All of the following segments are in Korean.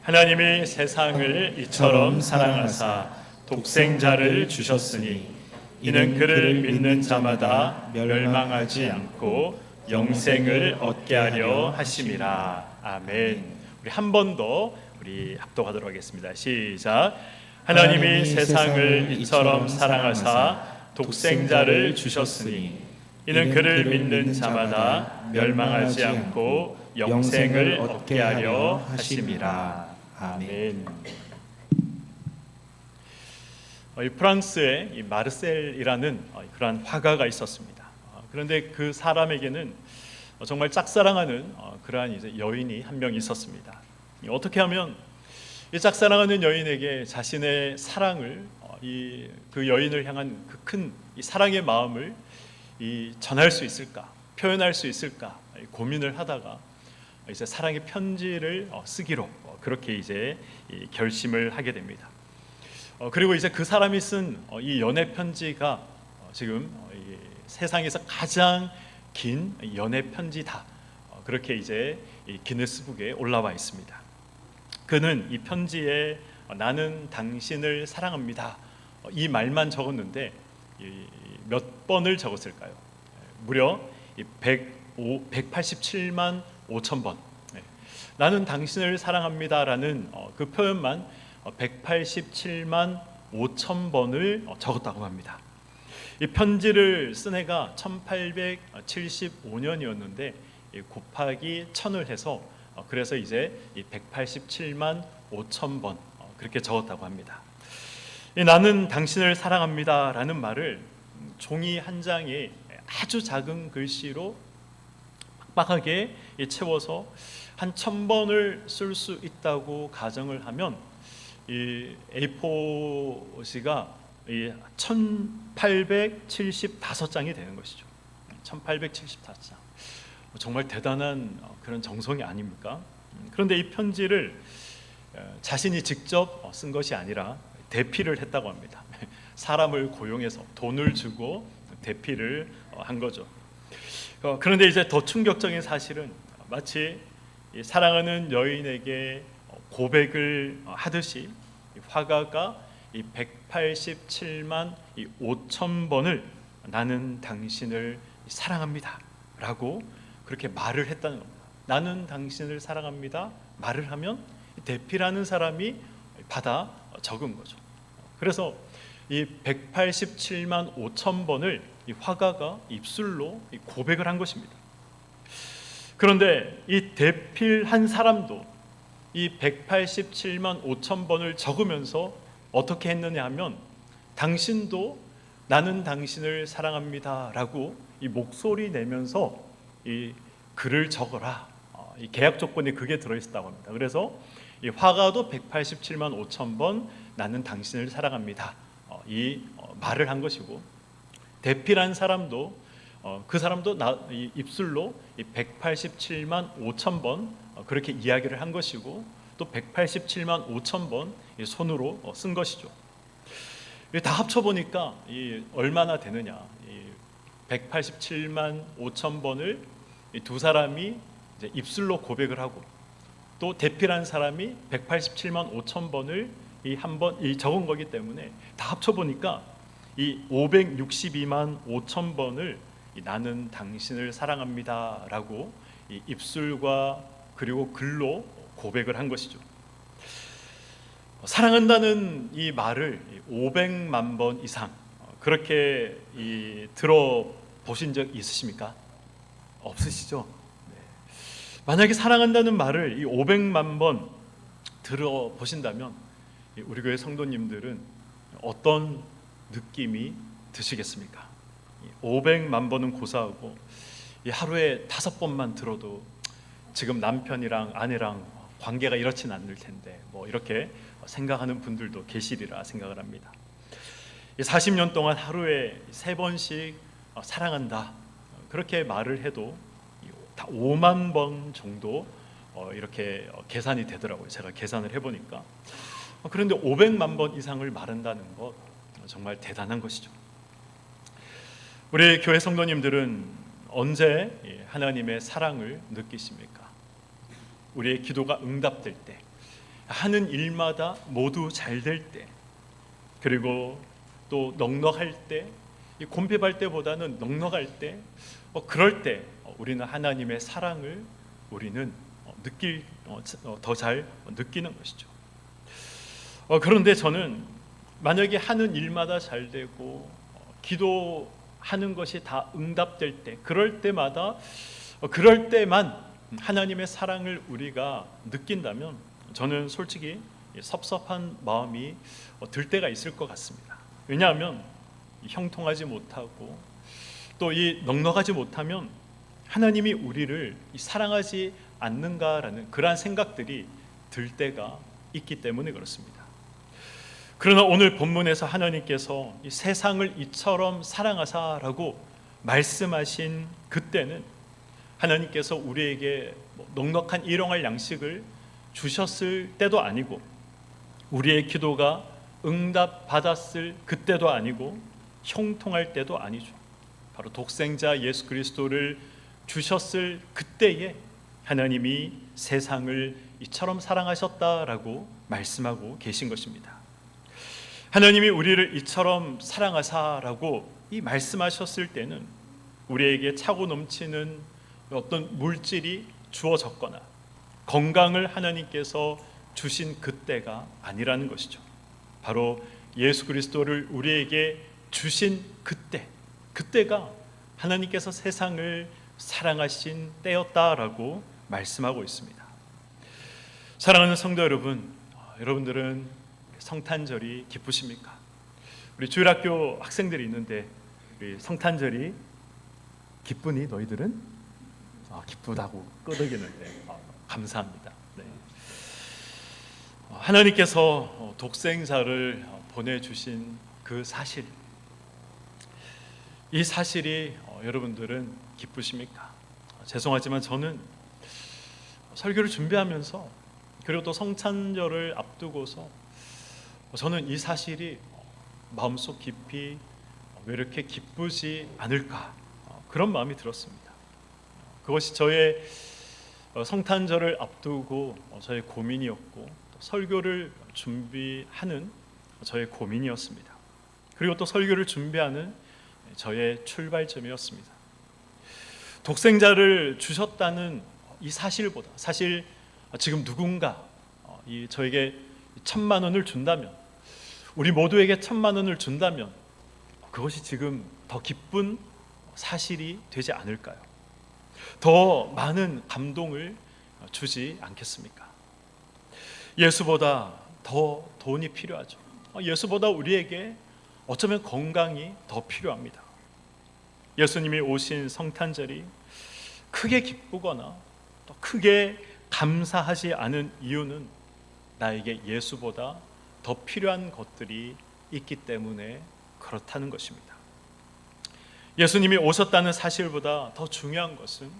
하나님이 세상을 이처럼 사랑하사 독생자를 주셨으니 이는 그를 믿는 자마다 멸망하지 않고 영생을 얻게 하려 하심이라. 아멘. 우리 한 번 더 우리 합독하도록 하겠습니다. 시작. 하나님이 세상을 이처럼 사랑하사 독생자를 주셨으니 이는 그를 믿는 자마다 멸망하지 않고 영생을 얻게 하려 하심이라. 아멘. 이 프랑스에 이 마르셀이라는 그러한 화가가 있었습니다. 그런데 그 사람에게는 정말 짝사랑하는 그러한 이제 여인이 한 명 있었습니다. 어떻게 하면 이 짝사랑하는 여인에게 자신의 사랑을 그 여인을 향한 그 큰 사랑의 마음을 전할 수 있을까, 표현할 수 있을까 고민을 하다가 이제 사랑의 편지를 쓰기로 그렇게 이제 결심을 하게 됩니다. 그리고 이제 그 사람이 쓴 이 연애 편지가 지금 세상에서 가장 긴 연애 편지다. 그렇게 이제 기네스북에 올라와 있습니다. 그는 이 편지에 나는 당신을 사랑합니다. 이 말만 적었는데 몇 번을 적었을까요? 무려 187만 5천 번. 나는 당신을 사랑합니다라는 그 표현만 187만 5천 번을 적었다고 합니다. 이 편지를 쓴 해가 1875년이었는데 곱하기 1000을 해서 그래서 이제 187만 5천 번 그렇게 적었다고 합니다. 나는 당신을 사랑합니다라는 말을 종이 한 장에 아주 작은 글씨로 빡빡하게 채워서 한 1000번을 쓸 수 있다고 가정을 하면 이 A4지가 1875장이 되는 것이죠. 1875장. 정말 대단한 그런 정성이 아닙니까? 그런데 이 편지를 자신이 직접 쓴 것이 아니라 대피를 했다고 합니다. 사람을 고용해서 돈을 주고 대피를 한 거죠. 그런데 이제 더 충격적인 사실은 마치 사랑하는 여인에게 고백을 하듯이 화가가 187만 5천 번을 나는 당신을 사랑합니다 라고 그렇게 말을 했다는 겁니다. 나는 당신을 사랑합니다 말을 하면 대피라는 사람이 받아 적은 거죠. 그래서 이 187만 5천 번을 이 화가가 입술로 고백을 한 것입니다. 그런데 이 대필한 사람도 이 187만 5천 번을 적으면서 어떻게 했느냐 하면 당신도 나는 당신을 사랑합니다 라고 이 목소리 내면서 이 글을 적어라. 이 계약 조건에 그게 들어있었다고 합니다. 그래서 이 화가도 187만 5천 번 나는 당신을 사랑합니다 이 말을 한 것이고, 대필한 사람도 그 사람도 입술로 187만 5천 번 그렇게 이야기를 한 것이고, 또 187만 5천 번 손으로 쓴 것이죠. 다 합쳐 보니까 얼마나 되느냐? 187만 5천 번을 두 사람이 이제 입술로 고백을 하고, 또 대필한 사람이 187만 5천 번을 이 적은 거기 때문에 다 합쳐 보니까 이 562만 5천 번을 나는 당신을 사랑합니다라고 입술과 그리고 글로 고백을 한 것이죠. 사랑한다는 이 말을 500만 번 이상 그렇게 들어보신 적 있으십니까? 없으시죠? 네. 만약에 사랑한다는 말을 500만 번 들어보신다면 우리 교회 성도님들은 어떤 느낌이 드시겠습니까? 500만 번은 고사하고 하루에 5번만 들어도 지금 남편이랑 아내랑 관계가 이렇진 않을 텐데 뭐 이렇게 생각하는 분들도 계시리라 생각을 합니다. 40년 동안 하루에 3번씩 사랑한다 그렇게 말을 해도 다 5만 번 정도 이렇게 계산이 되더라고요. 제가 계산을 해보니까. 그런데 500만 번 이상을 말한다는 것 정말 대단한 것이죠. 우리 교회 성도님들은 언제 하나님의 사랑을 느끼십니까? 우리의 기도가 응답될 때, 하는 일마다 모두 잘 될 때, 그리고 또 넉넉할 때, 이 곤핍할 때보다는 넉넉할 때, 그럴 때 우리는 하나님의 사랑을 우리는 더 잘 느끼는 것이죠. 그런데 저는 만약에 하는 일마다 잘 되고 기도하는 것이 다 응답될 때, 그럴 때만 하나님의 사랑을 우리가 느낀다면 저는 솔직히 섭섭한 마음이 들 때가 있을 것 같습니다. 왜냐하면 형통하지 못하고 또 이 넉넉하지 못하면 하나님이 우리를 사랑하지 않는가라는 그러한 생각들이 들 때가 있기 때문에 그렇습니다. 그러나 오늘 본문에서 하나님께서 이 세상을 이처럼 사랑하사라고 말씀하신 그때는 하나님께서 우리에게 넉넉한 일용할 양식을 주셨을 때도 아니고, 우리의 기도가 응답받았을 그때도 아니고, 형통할 때도 아니죠. 바로 독생자 예수 그리스도를 주셨을 그때에 하나님이 세상을 이처럼 사랑하셨다라고 말씀하고 계신 것입니다. 하나님이 우리를 이처럼 사랑하사라고 이 말씀하셨을 때는 우리에게 차고 넘치는 어떤 물질이 주어졌거나 건강을 하나님께서 주신 그때가 아니라는 것이죠. 바로 예수 그리스도를 우리에게 주신 그때가 하나님께서 세상을 사랑하신 때였다라고 말씀하고 있습니다. 사랑하는 성도 여러분, 여러분들은 성탄절이 기쁘십니까? 우리 주일학교 학생들이 있는데 우리 성탄절이 기쁘니 너희들은? 기쁘다고 끄덕이는데 감사합니다. 네. 하나님께서 독생자를 보내주신 그 사실, 이 사실이 여러분들은 기쁘십니까? 죄송하지만 저는 설교를 준비하면서 그리고 또 성탄절을 앞두고서 저는 이 사실이 마음속 깊이 왜 이렇게 기쁘지 않을까, 그런 마음이 들었습니다. 그것이 저의 성탄절을 앞두고 저의 고민이었고, 또 설교를 준비하는 저의 고민이었습니다. 그리고 또 설교를 준비하는 저의 출발점이었습니다. 독생자를 주셨다는 이 사실보다, 사실 지금 누군가 저에게 1,000만 원을 준다면, 우리 모두에게 1,000만 원을 준다면 그것이 지금 더 기쁜 사실이 되지 않을까요? 더 많은 감동을 주지 않겠습니까? 예수보다 더 돈이 필요하죠. 예수보다 우리에게 어쩌면 건강이 더 필요합니다. 예수님이 오신 성탄절이 크게 기쁘거나 또 크게 감사하지 않은 이유는 나에게 예수보다 더 필요한 것들이 있기 때문에 그렇다는 것입니다. 예수님이 오셨다는 사실보다 더 중요한 것은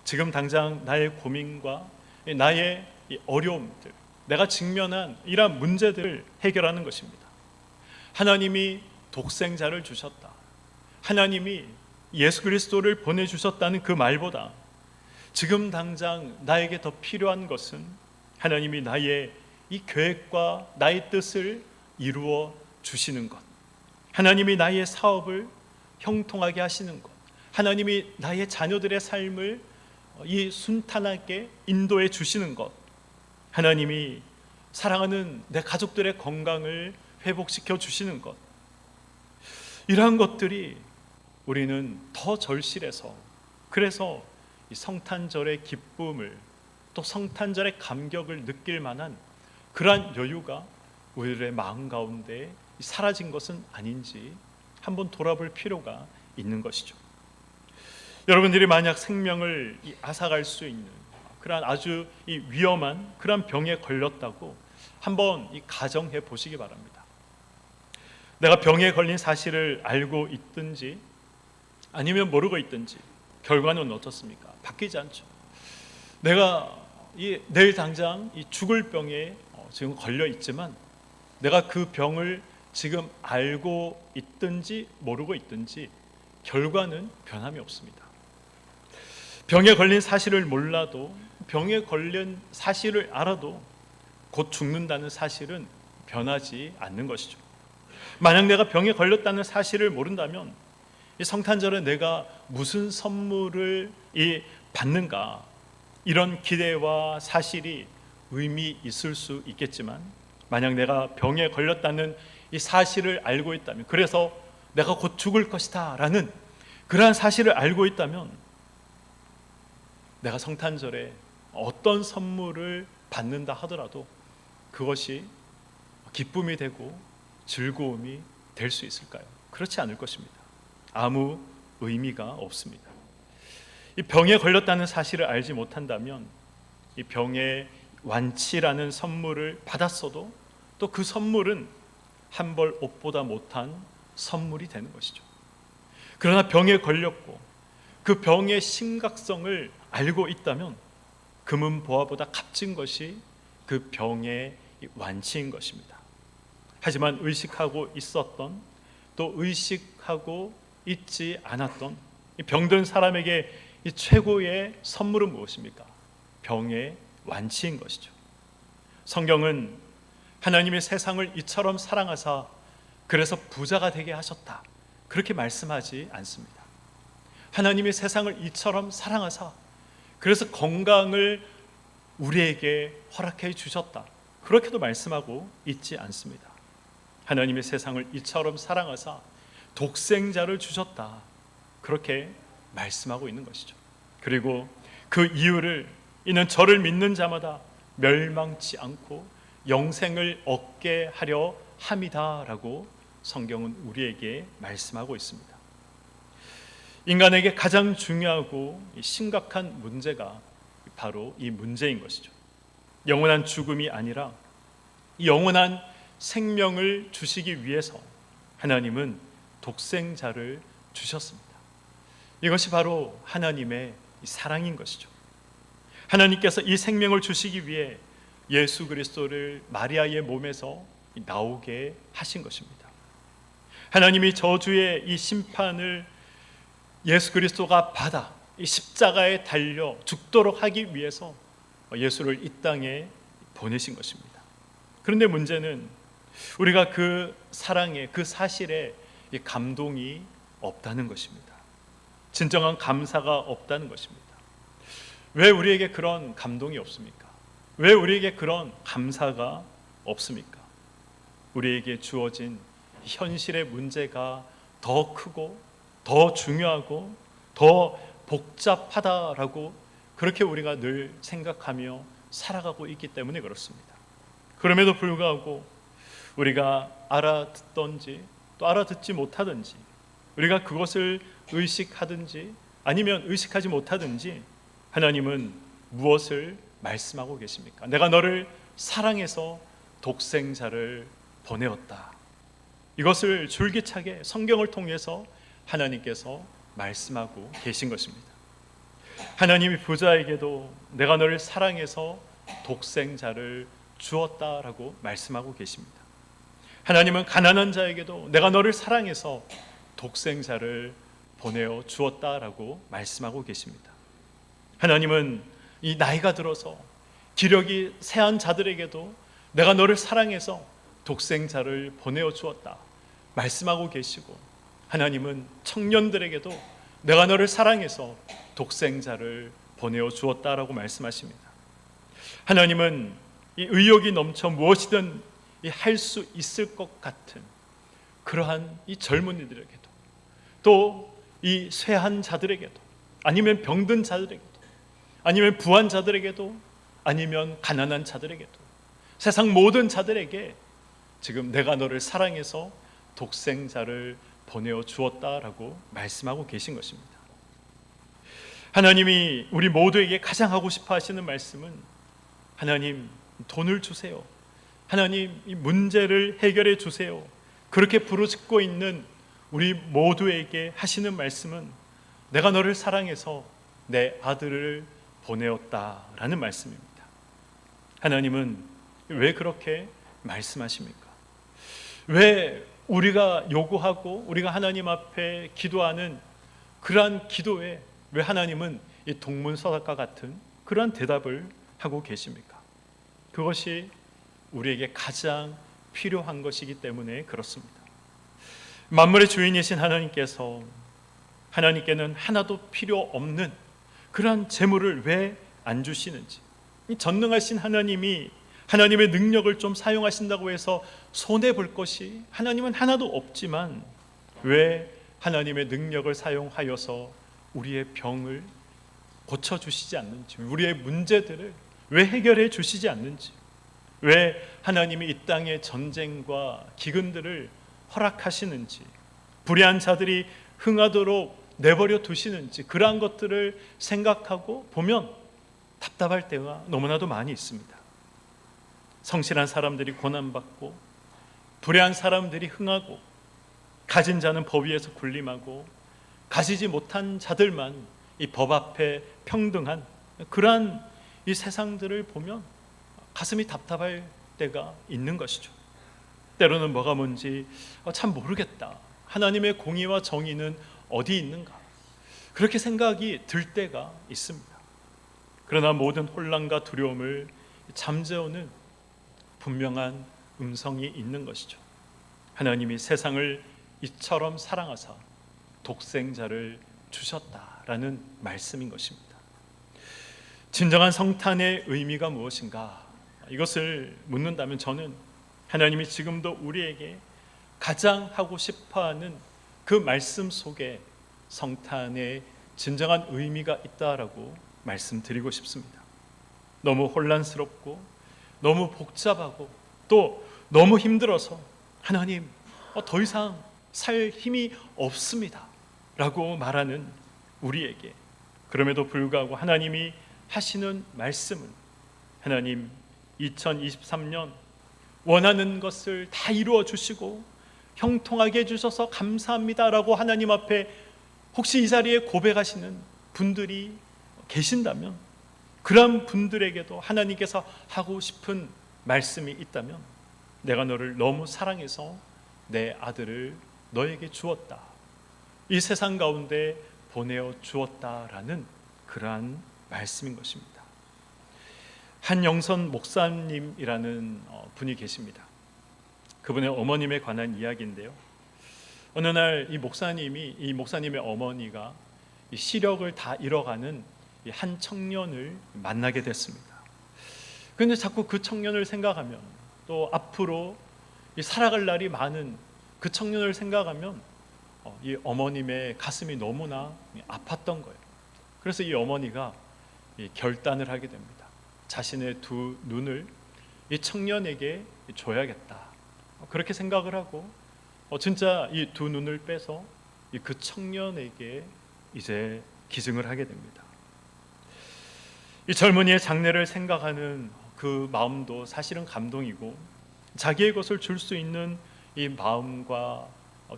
지금 당장 나의 고민과 나의 어려움들, 내가 직면한 이러한 문제들을 해결하는 것입니다. 하나님이 독생자를 주셨다, 하나님이 예수 그리스도를 보내주셨다는 그 말보다 지금 당장 나에게 더 필요한 것은 하나님이 나의 이 계획과 나의 뜻을 이루어 주시는 것, 하나님이 나의 사업을 형통하게 하시는 것, 하나님이 나의 자녀들의 삶을 이 순탄하게 인도해 주시는 것, 하나님이 사랑하는 내 가족들의 건강을 회복시켜 주시는 것, 이러한 것들이 우리는 더 절실해서, 그래서 이 성탄절의 기쁨을, 또 성탄절의 감격을 느낄 만한 그러한 여유가 우리의 마음 가운데 사라진 것은 아닌지 한번 돌아볼 필요가 있는 것이죠. 여러분들이 만약 생명을 앗아갈 수 있는 그러한 아주 위험한 그러한 병에 걸렸다고 한번 가정해 보시기 바랍니다. 내가 병에 걸린 사실을 알고 있든지 아니면 모르고 있든지 결과는 어떻습니까? 바뀌지 않죠. 내가 내일 당장 죽을 병에 지금 걸려 있지만 내가 그 병을 지금 알고 있든지 모르고 있든지 결과는 변함이 없습니다. 병에 걸린 사실을 몰라도, 병에 걸린 사실을 알아도 곧 죽는다는 사실은 변하지 않는 것이죠. 만약 내가 병에 걸렸다는 사실을 모른다면 이 성탄절에 내가 무슨 선물을 받는가, 이런 기대와 사실이 의미 있을 수 있겠지만, 만약 내가 병에 걸렸다는 이 사실을 알고 있다면, 그래서 내가 곧 죽을 것이다 라는 그러한 사실을 알고 있다면, 내가 성탄절에 어떤 선물을 받는다 하더라도 그것이 기쁨이 되고 즐거움이 될 수 있을까요? 그렇지 않을 것입니다. 아무 의미가 없습니다. 이 병에 걸렸다는 사실을 알지 못한다면 이 병의 완치라는 선물을 받았어도 또 그 선물은 한 벌 옷보다 못한 선물이 되는 것이죠. 그러나 병에 걸렸고 그 병의 심각성을 알고 있다면 금은보화보다 값진 것이 그 병의 완치인 것입니다. 하지만 의식하고 있었던, 또 의식하고 있지 않았던 이 병든 사람에게 이 최고의 선물은 무엇입니까? 병의 완치인 것이죠. 성경은 하나님의 세상을 이처럼 사랑하사 그래서 부자가 되게 하셨다, 그렇게 말씀하지 않습니다. 하나님의 세상을 이처럼 사랑하사 그래서 건강을 우리에게 허락해 주셨다, 그렇게도 말씀하고 있지 않습니다. 하나님의 세상을 이처럼 사랑하사 독생자를 주셨다, 그렇게 말씀하고 있는 것이죠. 그리고 그 이유를 이는 저를 믿는 자마다 멸망치 않고 영생을 얻게 하려 함이다 라고 성경은 우리에게 말씀하고 있습니다. 인간에게 가장 중요하고 심각한 문제가 바로 이 문제인 것이죠. 영원한 죽음이 아니라 영원한 생명을 주시기 위해서 하나님은 독생자를 주셨습니다. 이것이 바로 하나님의 사랑인 것이죠. 하나님께서 이 생명을 주시기 위해 예수 그리스도를 마리아의 몸에서 나오게 하신 것입니다. 하나님이 저주의 이 심판을 예수 그리스도가 받아 이 십자가에 달려 죽도록 하기 위해서 예수를 이 땅에 보내신 것입니다. 그런데 문제는 우리가 그 사랑에, 그 사실에 감동이 없다는 것입니다. 진정한 감사가 없다는 것입니다. 왜 우리에게 그런 감동이 없습니까? 왜 우리에게 그런 감사가 없습니까? 우리에게 주어진 현실의 문제가 더 크고 더 중요하고 더 복잡하다라고 그렇게 우리가 늘 생각하며 살아가고 있기 때문에 그렇습니다. 그럼에도 불구하고 우리가 알아듣든지 또 알아듣지 못하든지, 우리가 그것을 의식하든지 아니면 의식하지 못하든지, 하나님은 무엇을 말씀하고 계십니까? 내가 너를 사랑해서 독생자를 보내었다. 이것을 줄기차게 성경을 통해서 하나님께서 말씀하고 계신 것입니다. 하나님이 부자에게도 내가 너를 사랑해서 독생자를 주었다라고 말씀하고 계십니다. 하나님은 가난한 자에게도 내가 너를 사랑해서 독생자를 보내어 주었다라고 말씀하고 계십니다. 하나님은 이 나이가 들어서 기력이 쇠한 자들에게도 내가 너를 사랑해서 독생자를 보내어 주었다 말씀하고 계시고, 하나님은 청년들에게도 내가 너를 사랑해서 독생자를 보내어 주었다라고 말씀하십니다. 하나님은 이 의욕이 넘쳐 무엇이든 할 수 있을 것 같은 그러한 이 젊은이들에게도, 또 이 쇠한 자들에게도, 아니면 병든 자들에게도, 아니면 부한 자들에게도, 아니면 가난한 자들에게도, 세상 모든 자들에게 지금 내가 너를 사랑해서 독생자를 보내어 주었다라고 말씀하고 계신 것입니다. 하나님이 우리 모두에게 가장 하고 싶어 하시는 말씀은, 하나님 돈을 주세요, 하나님 이 문제를 해결해 주세요, 그렇게 부르짖고 있는 우리 모두에게 하시는 말씀은 내가 너를 사랑해서 내 아들을 보내었다라는 말씀입니다. 하나님은 왜 그렇게 말씀하십니까? 왜 우리가 요구하고 우리가 하나님 앞에 기도하는 그러한 기도에 왜 하나님은 이 동문서답과 같은 그러한 대답을 하고 계십니까? 그것이 우리에게 가장 필요한 것이기 때문에 그렇습니다. 만물의 주인이신 하나님께는 하나도 필요 없는 그러한 재물을 왜 안 주시는지, 이 전능하신 하나님이 하나님의 능력을 좀 사용하신다고 해서 손해볼 것이 하나님은 하나도 없지만 왜 하나님의 능력을 사용하여서 우리의 병을 고쳐주시지 않는지, 우리의 문제들을 왜 해결해 주시지 않는지, 왜 하나님이 이 땅의 전쟁과 기근들을 허락하시는지, 불의한 자들이 흥하도록 내버려 두시는지, 그러한 것들을 생각하고 보면 답답할 때가 너무나도 많이 있습니다. 성실한 사람들이 고난받고 불의한 사람들이 흥하고 가진 자는 법 위에서 군림하고 가지지 못한 자들만 이 법 앞에 평등한 그러한 이 세상들을 보면 가슴이 답답할 때가 있는 것이죠. 때로는 뭐가 뭔지 참 모르겠다. 하나님의 공의와 정의는 어디 있는가? 그렇게 생각이 들 때가 있습니다. 그러나 모든 혼란과 두려움을 잠재우는 분명한 음성이 있는 것이죠. 하나님이 세상을 이처럼 사랑하사 독생자를 주셨다라는 말씀인 것입니다. 진정한 성탄의 의미가 무엇인가? 이것을 묻는다면 저는 하나님이 지금도 우리에게 가장 하고 싶어하는 그 말씀 속에 성탄의 진정한 의미가 있다라고 말씀드리고 싶습니다. 너무 혼란스럽고 너무 복잡하고 또 너무 힘들어서 하나님 더 이상 살 힘이 없습니다 라고 말하는 우리에게, 그럼에도 불구하고 하나님이 하시는 말씀은 하나님 2023년 원하는 것을 다 이루어 주시고 형통하게 해주셔서 감사합니다라고 하나님 앞에 혹시 이 자리에 고백하시는 분들이 계신다면, 그런 분들에게도 하나님께서 하고 싶은 말씀이 있다면, 내가 너를 너무 사랑해서 내 아들을 너에게 주었다, 이 세상 가운데 보내어 주었다라는 그러한 말씀인 것입니다. 한영선 목사님이라는 분이 계십니다. 그분의 어머님에 관한 이야기인데요. 어느 날 이 목사님의 어머니가 이 시력을 다 잃어가는 한 청년을 만나게 됐습니다. 그런데 자꾸 그 청년을 생각하면, 또 앞으로 살아갈 날이 많은 그 청년을 생각하면 이 어머님의 가슴이 너무나 아팠던 거예요. 그래서 이 어머니가 결단을 하게 됩니다. 자신의 두 눈을 이 청년에게 줘야겠다, 그렇게 생각을 하고 진짜 이 두 눈을 빼서 그 청년에게 이제 기증을 하게 됩니다. 이 젊은이의 장래를 생각하는 그 마음도 사실은 감동이고, 자기의 것을 줄 수 있는 이 마음과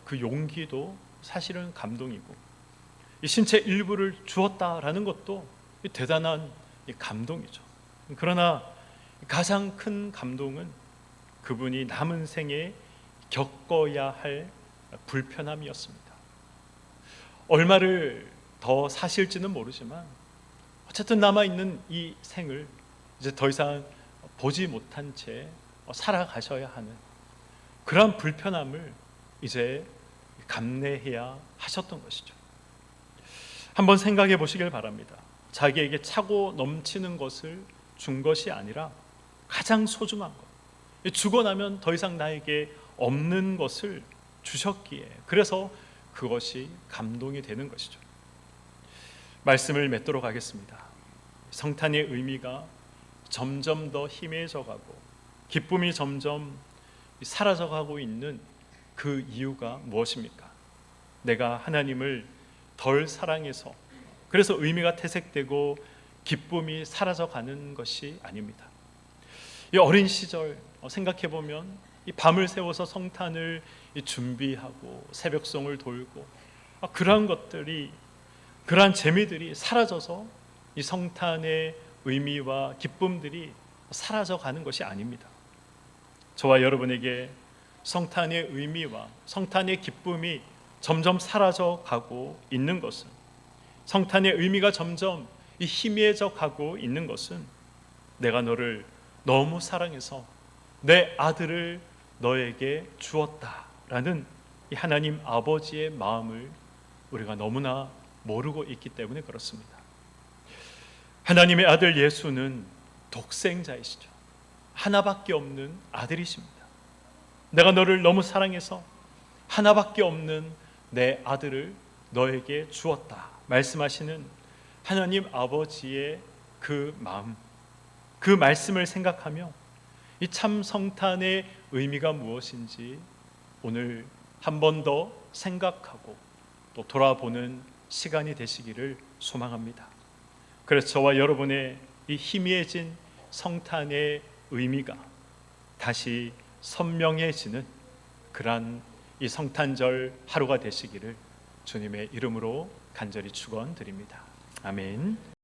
그 용기도 사실은 감동이고, 이 신체 일부를 주었다라는 것도 대단한 감동이죠. 그러나 가장 큰 감동은 그분이 남은 생에 겪어야 할 불편함이었습니다. 얼마를 더 사실지는 모르지만 어쨌든 남아있는 이 생을 이제 더 이상 보지 못한 채 살아가셔야 하는 그런 불편함을 이제 감내해야 하셨던 것이죠. 한번 생각해 보시길 바랍니다. 자기에게 차고 넘치는 것을 준 것이 아니라 가장 소중한 것, 주고 나면 더 이상 나에게 없는 것을 주셨기에, 그래서 그것이 감동이 되는 것이죠. 말씀을 맺도록 하겠습니다. 성탄의 의미가 점점 더 희미해져가고 기쁨이 점점 사라져가고 있는 그 이유가 무엇입니까? 내가 하나님을 덜 사랑해서, 그래서 의미가 퇴색되고 기쁨이 사라져가는 것이 아닙니다. 이 어린 시절 생각해 보면 이 밤을 새워서 성탄을 준비하고 새벽송을 돌고 그러한 것들이, 그러한 재미들이 사라져서 이 성탄의 의미와 기쁨들이 사라져가는 것이 아닙니다. 저와 여러분에게 성탄의 의미와 성탄의 기쁨이 점점 사라져가고 있는 것은, 성탄의 의미가 점점 희미해져 가고 있는 것은 내가 너를 너무 사랑해서 내 아들을 너에게 주었다라는 이 하나님 아버지의 마음을 우리가 너무나 모르고 있기 때문에 그렇습니다. 하나님의 아들 예수는 독생자이시죠. 하나밖에 없는 아들이십니다. 내가 너를 너무 사랑해서 하나밖에 없는 내 아들을 너에게 주었다 말씀하시는 하나님 아버지의 그 마음, 그 말씀을 생각하며 이 참 성탄의 의미가 무엇인지 오늘 한 번 더 생각하고 또 돌아보는 시간이 되시기를 소망합니다. 그래서 저와 여러분의 이 희미해진 성탄의 의미가 다시 선명해지는 그러한 이 성탄절 하루가 되시기를 주님의 이름으로 간절히 축원드립니다. 아멘.